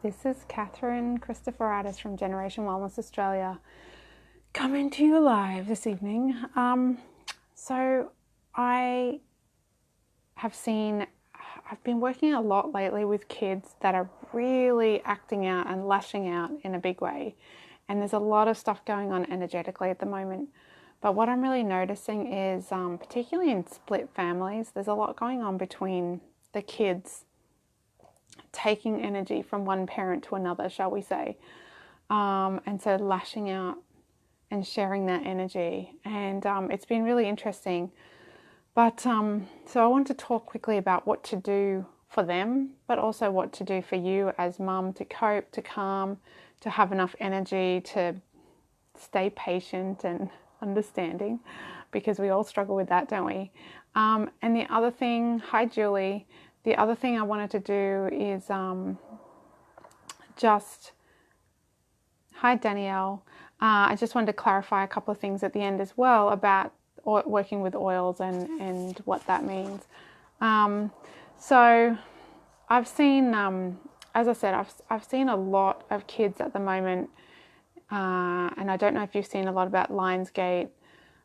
This is Catherine Christopher from Generation Wellness Australia coming to you live this evening. So I've been working a lot lately with kids that are really acting out and lashing out in a big way. And there's a lot of stuff going on energetically at the moment. But what I'm really noticing is, particularly in split families, there's a lot going on between the kids taking energy from one parent to another, shall we say. And so lashing out and sharing that energy. And it's been really interesting. But so I want to talk quickly about what to do for them, but also what to do for you as mum to cope, to calm, to have enough energy, to stay patient and understanding, because we all struggle with that, don't we? And the other thing, hi Julie, the other thing I wanted to do is hi Danielle, I just wanted to clarify a couple of things at the end as well about working with oils and what that means. So I've seen, as I said, I've seen a lot of kids at the moment, and I don't know if you've seen a lot about Lionsgate.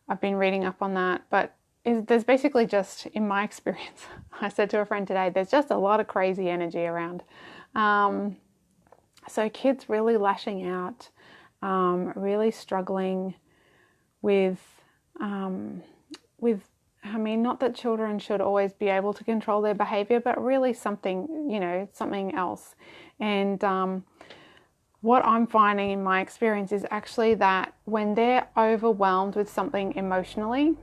I've been reading up on that, but there's basically just, in my experience, I said to a friend today, there's just a lot of crazy energy around. So kids really lashing out, really struggling with, I mean, not that children should always be able to control their behavior, but really something, something else. And what I'm finding in my experience is actually that when they're overwhelmed with something emotionally,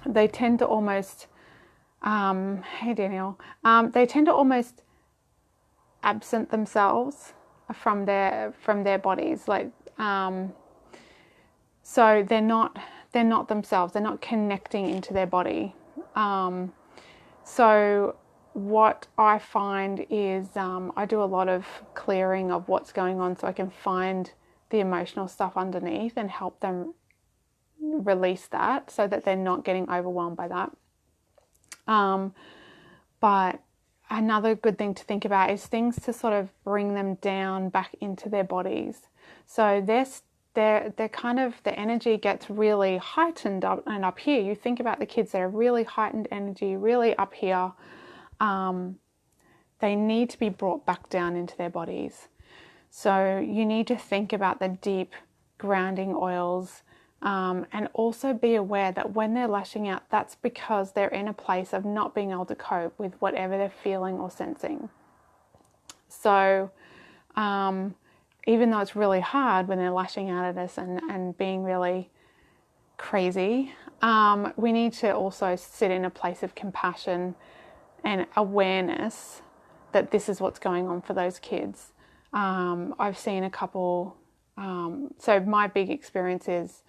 they tend to almost, hey Daniel, they tend to almost absent themselves from their bodies. Like, so they're not themselves. They're not connecting into their body. So what I find is I do a lot of clearing of what's going on, so I can find the emotional stuff underneath and help them release that, so that they're not getting overwhelmed by that. But another good thing to think about is things to sort of bring them down back into their bodies. So they're kind of, the energy gets really heightened up and up here. You think about the kids that are really heightened energy, really up here. They need to be brought back down into their bodies. So you need to think about the deep grounding oils, and also be aware that when they're lashing out, that's because they're in a place of not being able to cope with whatever they're feeling or sensing. So even though it's really hard when they're lashing out at us and being really crazy, we need to also sit in a place of compassion and awareness that this is what's going on for those kids. I've seen a couple, so my big experience is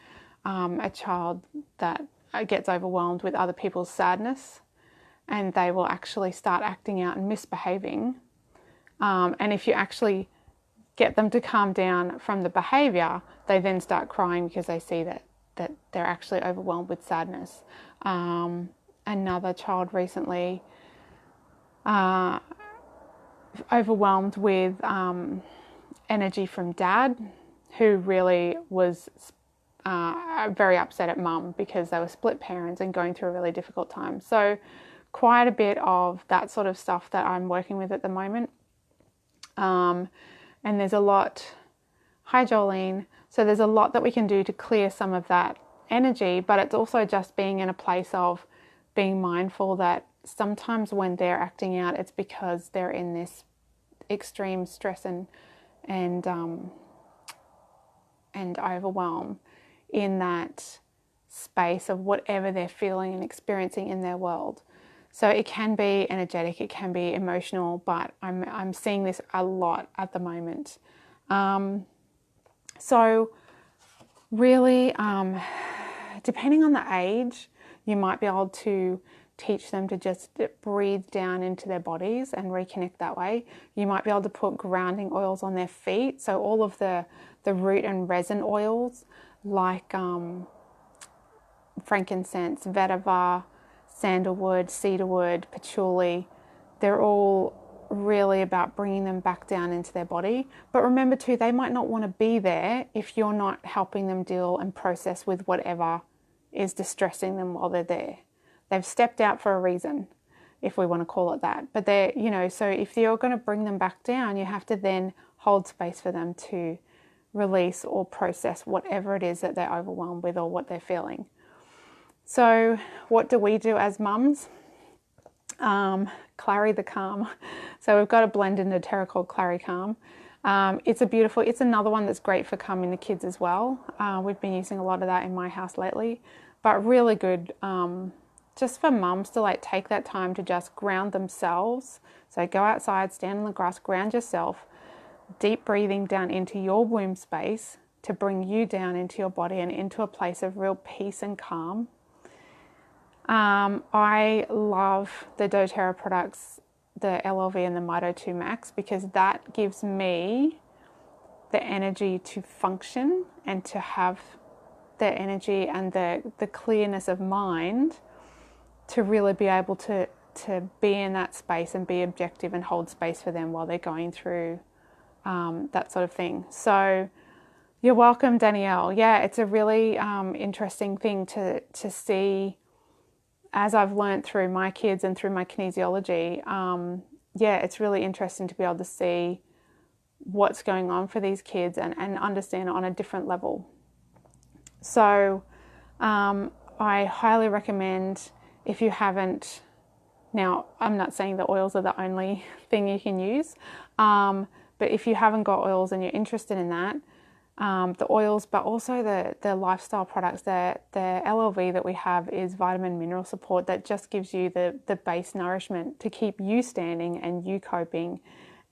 a child that gets overwhelmed with other people's sadness, and they will actually start acting out and misbehaving. And if you actually get them to calm down from the behavior, they then start crying because they see that they're actually overwhelmed with sadness. Another child recently overwhelmed with energy from dad, who really was very upset at mum because they were split parents and going through a really difficult time. So quite a bit of that sort of stuff that I'm working with at the moment. And there's a lot, hi Jolene, so there's a lot that we can do to clear some of that energy, but it's also just being in a place of being mindful that sometimes when they're acting out, it's because they're in this extreme stress and overwhelm in that space of whatever they're feeling and experiencing in their world. So it can be energetic, it can be emotional, but I'm seeing this a lot at the moment. So really, depending on the age, you might be able to teach them to just breathe down into their bodies and reconnect that way. You might be able to put grounding oils on their feet. So all of the root and resin oils, like frankincense, vetiver, sandalwood, cedarwood, patchouli, they're all really about bringing them back down into their body. But remember too, they might not want to be there if you're not helping them deal and process with whatever is distressing them while they're there. They've stepped out for a reason, if we want to call it that. But they're, you know, so if you're going to bring them back down, you have to then hold space for them to release or process whatever it is that they're overwhelmed with or what they're feeling. So what do we do as mums? Clary the Calm. So we've got a blend in doTERRA called Clary Calm. It's another one that's great for calming the kids as well. We've been using a lot of that in my house lately, but really good just for mums to like take that time to just ground themselves. So go outside, stand on the grass, ground yourself, deep breathing down into your womb space to bring you down into your body and into a place of real peace and calm. I love the doTERRA products, the LLV and the Mito 2 Max, because that gives me the energy to function and to have the energy and the clearness of mind to really be able to be in that space and be objective and hold space for them while they're going through that sort of thing. So you're welcome, Danielle. Yeah, it's a really interesting thing to see. As I've learned through my kids and through my kinesiology, it's really interesting to be able to see what's going on for these kids and understand it on a different level. So I highly recommend, if you haven't, now I'm not saying the oils are the only thing you can use, but if you haven't got oils and you're interested in that, the oils, but also the lifestyle products, the LLV that we have is vitamin mineral support that just gives you the base nourishment to keep you standing and you coping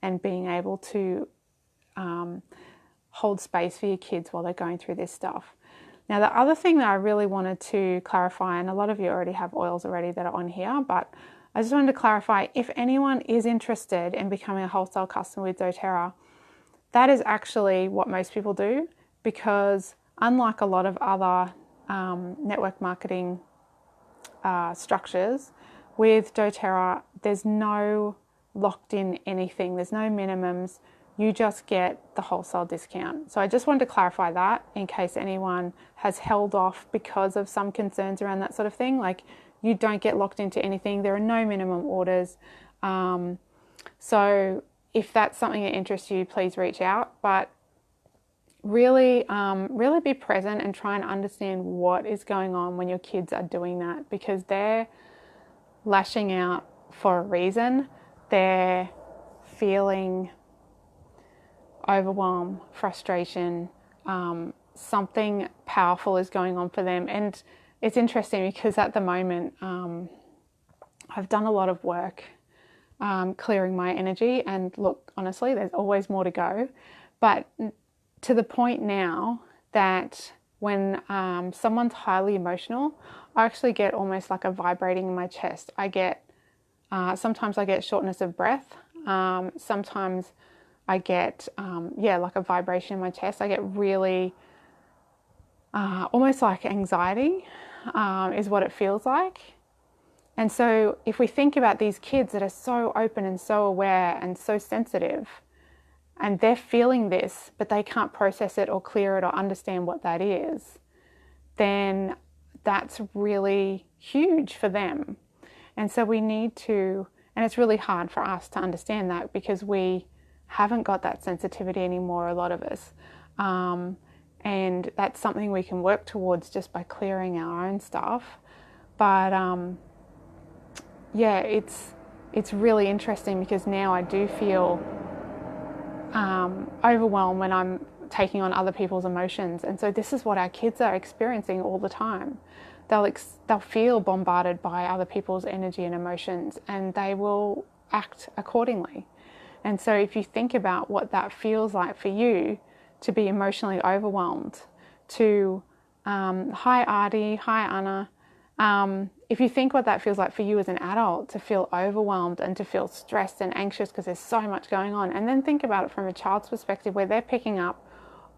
and being able to hold space for your kids while they're going through this stuff. Now, the other thing that I really wanted to clarify, and a lot of you already have oils already that are on here, but I just wanted to clarify, if anyone is interested in becoming a wholesale customer with doTERRA, that is actually what most people do, because unlike a lot of other network marketing structures, with doTERRA, there's no locked in anything. There's no minimums. You just get the wholesale discount. So I just wanted to clarify that in case anyone has held off because of some concerns around that sort of thing. Like, you don't get locked into anything. There are no minimum orders. So if that's something that interests you, please reach out. But really be present and try and understand what is going on when your kids are doing that, because they're lashing out for a reason. They're feeling overwhelm, frustration, something powerful is going on for them. And it's interesting because at the moment, I've done a lot of work clearing my energy, and look, honestly, there's always more to go, but to the point now that when someone's highly emotional, I actually get almost like a vibrating in my chest. I get sometimes I get shortness of breath, sometimes I get like a vibration in my chest. I get really almost like anxiety is what it feels like. And so if we think about these kids that are so open and so aware and so sensitive, and they're feeling this, but they can't process it or clear it or understand what that is, then that's really huge for them. And so we need to, and it's really hard for us to understand that because we haven't got that sensitivity anymore, a lot of us. And that's something we can work towards just by clearing our own stuff. But it's really interesting because now I do feel overwhelmed when I'm taking on other people's emotions. And so this is what our kids are experiencing all the time. They'll feel bombarded by other people's energy and emotions, and they will act accordingly. And so if you think about what that feels like for you to be emotionally overwhelmed, to hi Artie, hi Anna, if you think what that feels like for you as an adult, to feel overwhelmed and to feel stressed and anxious because there's so much going on, and then think about it from a child's perspective where they're picking up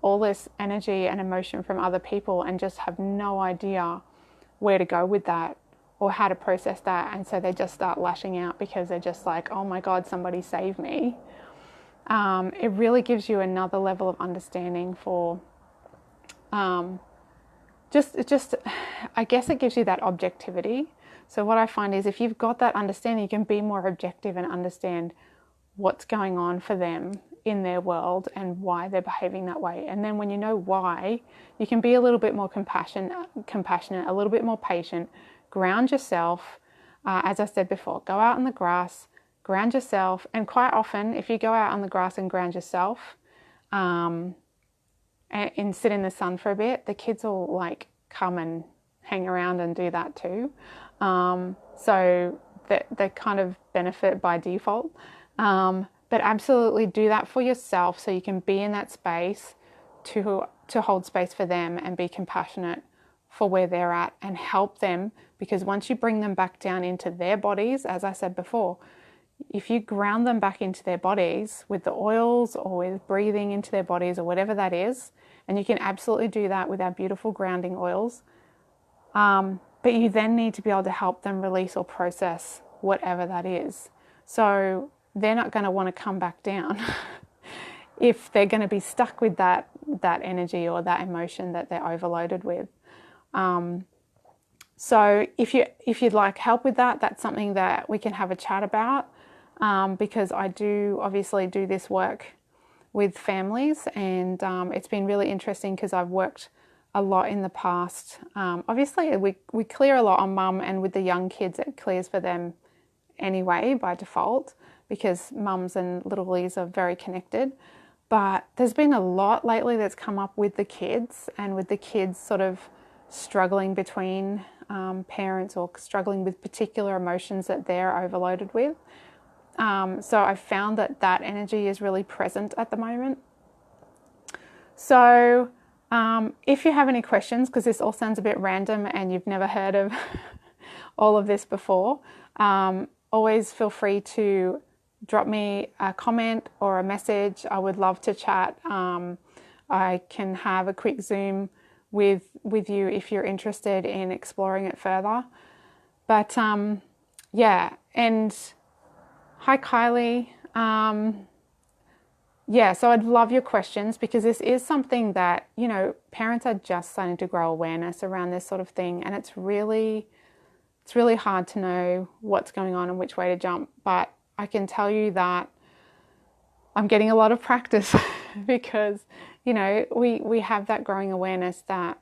all this energy and emotion from other people and just have no idea where to go with that or how to process that, and so they just start lashing out because they're just like, oh my God, somebody save me. It really gives you another level of understanding for just I guess it gives you that objectivity. So what I find is if you've got that understanding, you can be more objective and understand what's going on for them in their world and why they're behaving that way. And then when you know why, you can be a little bit more compassionate, a little bit more patient, ground yourself. As I said before, go out in the grass, ground yourself. And quite often, if you go out on the grass and ground yourself, and sit in the sun for a bit, the kids will like come and hang around and do that too. So they kind of benefit by default. But absolutely do that for yourself so you can be in that space to hold space for them and be compassionate for where they're at and help them, because once you bring them back down into their bodies, as I said before, if you ground them back into their bodies with the oils or with breathing into their bodies or whatever that is, and you can absolutely do that with our beautiful grounding oils, but you then need to be able to help them release or process whatever that is. So they're not going to want to come back down if they're going to be stuck with that energy or that emotion that they're overloaded with. So if you'd like help with that, that's something that we can have a chat about, because I do obviously do this work with families, and it's been really interesting because I've worked a lot in the past. Obviously we clear a lot on mum, and with the young kids it clears for them anyway by default, because mums and littlies are very connected. But there's been a lot lately that's come up with the kids, and with the kids sort of struggling between parents or struggling with particular emotions that they're overloaded with. So I've found that energy is really present at the moment. So if you have any questions, because this all sounds a bit random and you've never heard of all of this before, always feel free to drop me a comment or a message. I would love to chat. I can have a quick Zoom with you if you're interested in exploring it further. But yeah, and hi Kylie. Yeah, so I'd love your questions, because this is something that, you know, parents are just starting to grow awareness around this sort of thing, and it's really hard to know what's going on and which way to jump. But I can tell you that I'm getting a lot of practice because, you know, we have that growing awareness that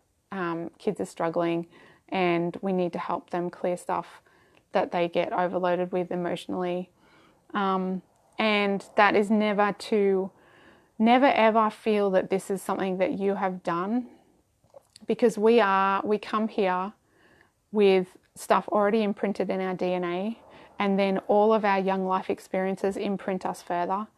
kids are struggling, and we need to help them clear stuff that they get overloaded with emotionally. And that is never ever feel that this is something that you have done, because we come here with stuff already imprinted in our DNA, and then all of our young life experiences imprint us further.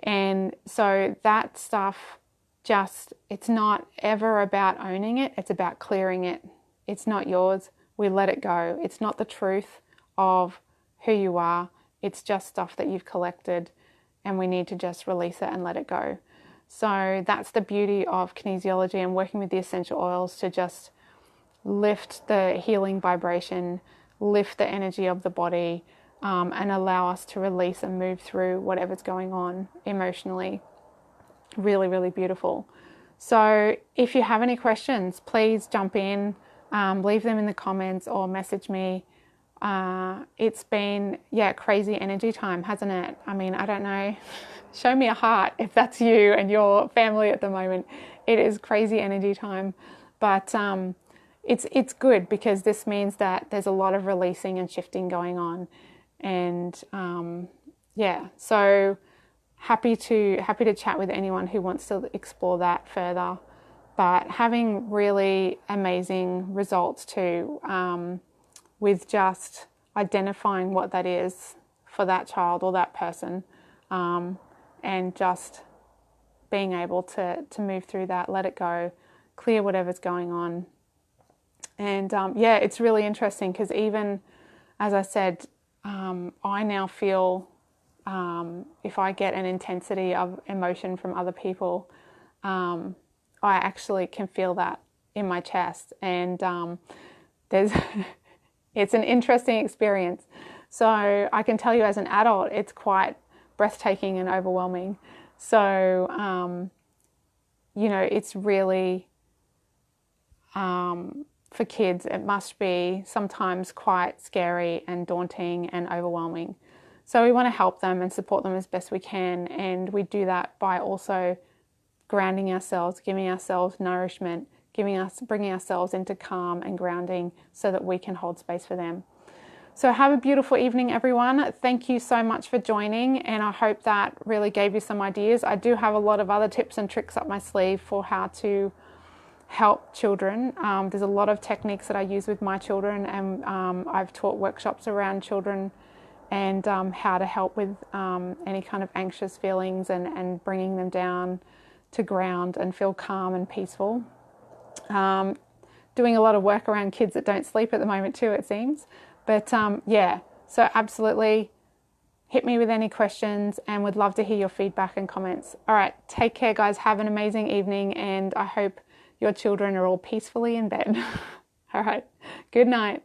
And so that stuff it's not ever about owning it, it's about clearing it. It's not yours, we let it go. It's not the truth of who you are, it's just stuff that you've collected, and we need to just release it and let it go. So that's the beauty of kinesiology and working with the essential oils, to just lift the healing vibration, lift the energy of the body, and allow us to release and move through whatever's going on emotionally. Really, really beautiful. So if you have any questions, please jump in, leave them in the comments or message me. It's been, crazy energy time, hasn't it? I mean, I don't know. Show me a heart if that's you and your family at the moment. It is crazy energy time. But it's good, because this means that there's a lot of releasing and shifting going on. And so happy to chat with anyone who wants to explore that further. But having really amazing results too, with just identifying what that is for that child or that person, and just being able to move through that, let it go, clear whatever's going on. And it's really interesting, because even, as I said, I now feel, if I get an intensity of emotion from other people, I actually can feel that in my chest. And there's It's an interesting experience. So I can tell you as an adult, it's quite breathtaking and overwhelming. So, you know, it's really, for kids, it must be sometimes quite scary and daunting and overwhelming. So we want to help them and support them as best we can. And we do that by also grounding ourselves, giving ourselves nourishment, bringing ourselves into calm and grounding so that we can hold space for them. So have a beautiful evening, everyone. Thank you so much for joining, and I hope that really gave you some ideas. I do have a lot of other tips and tricks up my sleeve for how to help children. There's a lot of techniques that I use with my children, and I've taught workshops around children and how to help with any kind of anxious feelings and bringing them down to ground and feel calm and peaceful. Doing a lot of work around kids that don't sleep at the moment too, it seems. But yeah, so absolutely hit me with any questions and would love to hear your feedback and comments. All right, take care, guys. Have an amazing evening, and I hope your children are all peacefully in bed. All right, good night.